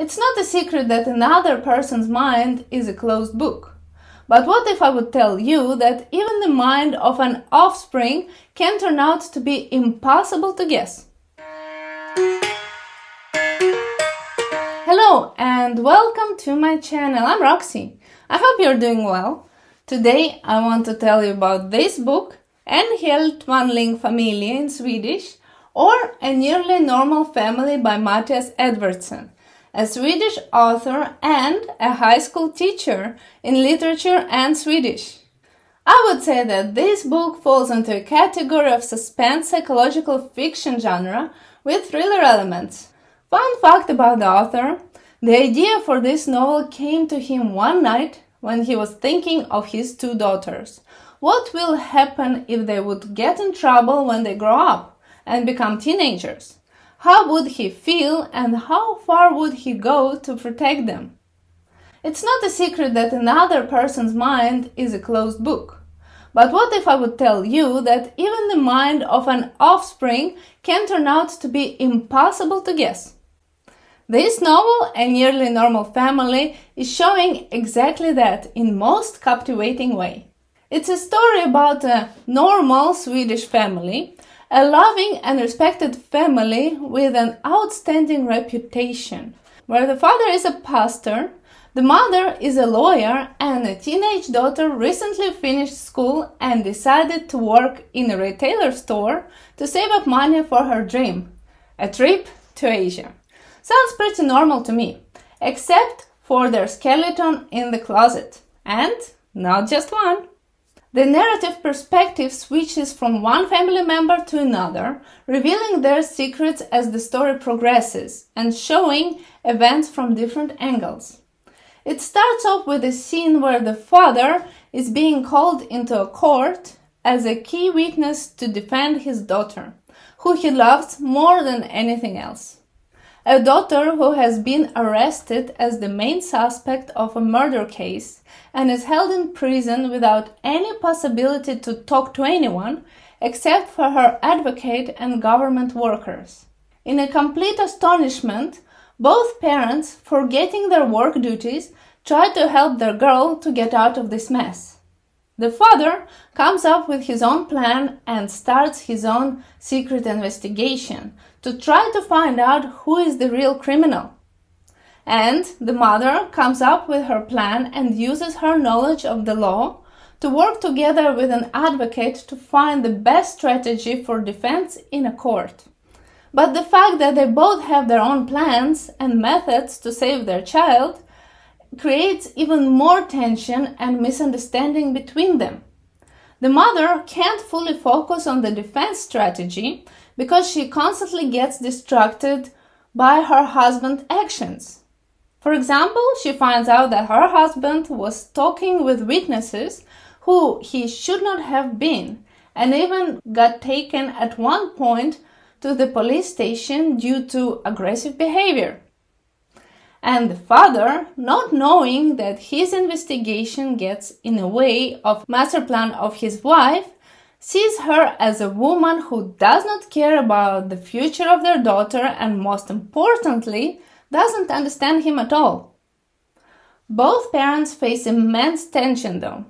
It's not a secret that another person's mind is a closed book. But what if I would tell you that even the mind of an offspring can turn out to be impossible to guess? Hello and welcome to my channel. I'm Roxie. I hope you're doing well. Today I want to tell you about this book, En helt vanlig familie in Swedish, or A Nearly Normal Family by Mattias Edvardsson, a Swedish author and a high school teacher in literature and Swedish. I would say that this book falls into a category of suspense psychological fiction genre with thriller elements. Fun fact about the author: the idea for this novel came to him one night when he was thinking of his two daughters. What will happen if they would get in trouble when they grow up and become teenagers? How would he feel and how far would he go to protect them? It's not a secret that another person's mind is a closed book. But what if I would tell you that even the mind of an offspring can turn out to be impossible to guess? This novel, A Nearly Normal Family, is showing exactly that in most captivating way. It's a story about a normal Swedish family, a loving and respected family with an outstanding reputation, where the father is a pastor, the mother is a lawyer, and a teenage daughter recently finished school and decided to work in a retailer store to save up money for her dream, a trip to Asia. Sounds pretty normal to me, except for their skeleton in the closet. And not just one. The narrative perspective switches from one family member to another, revealing their secrets as the story progresses and showing events from different angles. It starts off with a scene where the father is being called into a court as a key witness to defend his daughter, who he loves more than anything else. A daughter who has been arrested as the main suspect of a murder case and is held in prison without any possibility to talk to anyone except for her advocate and government workers. In a complete astonishment, both parents, forgetting their work duties, try to help their girl to get out of this mess. The father comes up with his own plan and starts his own secret investigation to try to find out who is the real criminal. And the mother comes up with her plan and uses her knowledge of the law to work together with an advocate to find the best strategy for defense in a court. But the fact that they both have their own plans and methods to save their child creates even more tension and misunderstanding between them. The mother can't fully focus on the defense strategy because she constantly gets distracted by her husband's actions. For example, she finds out that her husband was talking with witnesses who he should not have been, and even got taken at one point to the police station due to aggressive behavior. And the father, not knowing that his investigation gets in the way of the master plan of his wife, sees her as a woman who does not care about the future of their daughter and, most importantly, doesn't understand him at all. Both parents face immense tension though.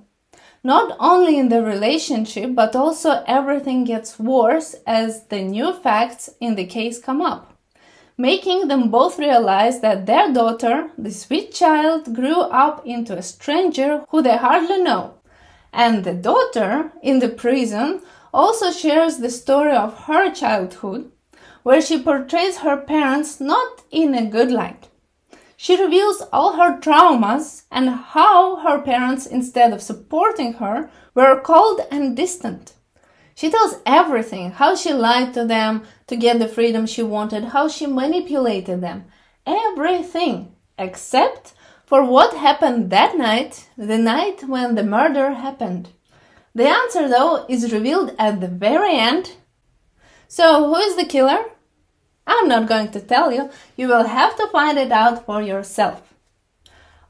Not only in the relationship, but also everything gets worse as the new facts in the case come up, making them both realize that their daughter, the sweet child, grew up into a stranger who they hardly know. And the daughter, in the prison, also shares the story of her childhood, where she portrays her parents not in a good light. She reveals all her traumas and how her parents, instead of supporting her, were cold and distant. She tells everything, how she lied to them to get the freedom she wanted, how she manipulated them. Everything, except for what happened that night, the night when the murder happened. The answer, though, is revealed at the very end. So, who is the killer? I'm not going to tell you. You will have to find it out for yourself.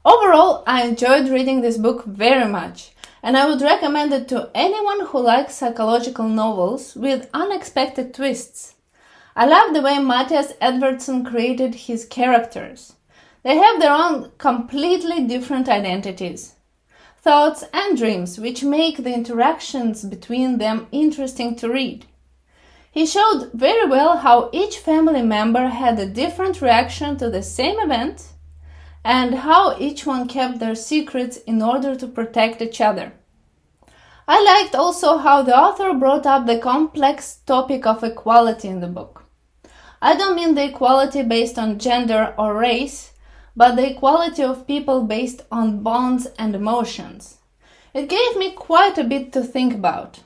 Overall, I enjoyed reading this book very much, and I would recommend it to anyone who likes psychological novels with unexpected twists. I love the way Mattias Edvardsson created his characters. They have their own completely different identities, thoughts and dreams, which make the interactions between them interesting to read. He showed very well how each family member had a different reaction to the same event and how each one kept their secrets in order to protect each other. I liked also how the author brought up the complex topic of equality in the book. I don't mean the equality based on gender or race, but the equality of people based on bonds and emotions. It gave me quite a bit to think about.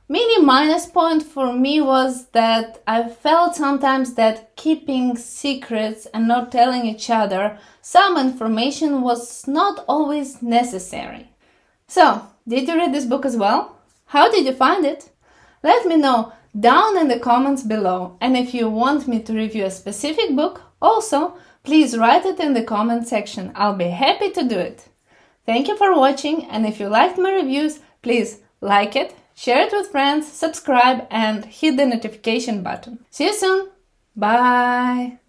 Minus point for me was that I felt sometimes that keeping secrets and not telling each other some information was not always necessary. So, did you read this book as well? How did you find it? Let me know down in the comments below, and if you want me to review a specific book, also please write it in the comment section. I'll be happy to do it. Thank you for watching, and if you liked my reviews, please like it, share it with friends, subscribe and hit the notification button. See you soon. Bye.